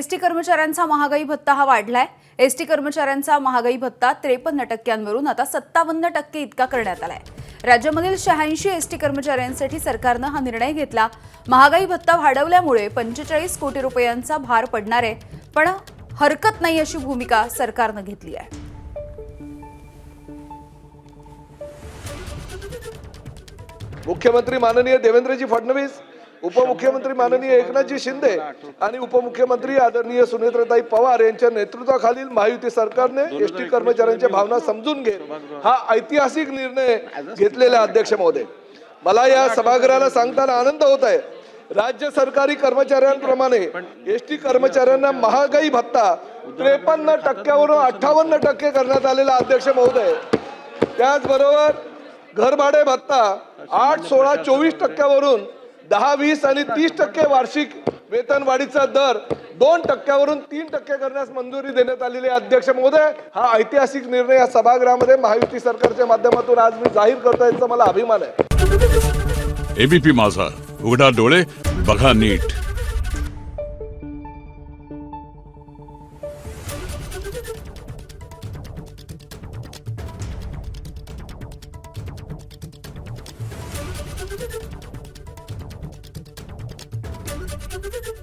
ST कर्मचाऱ्यांचा महागाई भत्ता हा वाढलाय। एसटी कर्मचाऱ्यांचा महागाई भत्ता 53% आता 57% इतका करण्यात आलाय। राज्यामधील 86 एसटी कर्मचाऱ्यांसाठी सरकारने हा निर्णय घेतला। महागाई भत्ता वाढवल्यामुळे 45 कोटी रुपयांचा भार पडणार आहे, पण हरकत नाही अशी भूमिका सरकारने घेतली आहे। मुख्यमंत्री माननीय देवेंद्रजी फडणवीस, उपमुख्यमंत्री माननीय एकनाथजी शिंदे आणि उपमुख्यमंत्री आदरणीय सुनेत्राताई पवार यांच्या नेतृत्वाखालील महायुती सरकारने एसटी कर्मचाऱ्यांच्या भावना समजून घेत हा ऐतिहासिक निर्णय घेतलेला अध्यक्ष महोदय, मला या सभागृहाला सांगताना आनंद होत आहे। राज्य सरकारी कर्मचाऱ्यांप्रमाणे एसटी कर्मचाऱ्यांना महागाई भत्ता 53%वरून 58% करण्यात आलेला अध्यक्ष महोदय। त्याचबरोबर घरभाडे भत्ता 8, 16, 24% 10, 20 आणि 30% वार्षिक वेतन वाढीचा दर 2%वरून 3% करण्यास मंजुरी देण्यात आलेली अध्यक्ष महोदय। हा ऐतिहासिक निर्णय या सभागृहामध्ये महायुती सरकारच्या माध्यमातून आज मी जाहीर करतो, याचा मला अभिमान आहे। एबीपी माझा, उघडा डोळे बघा नीट। Thank you.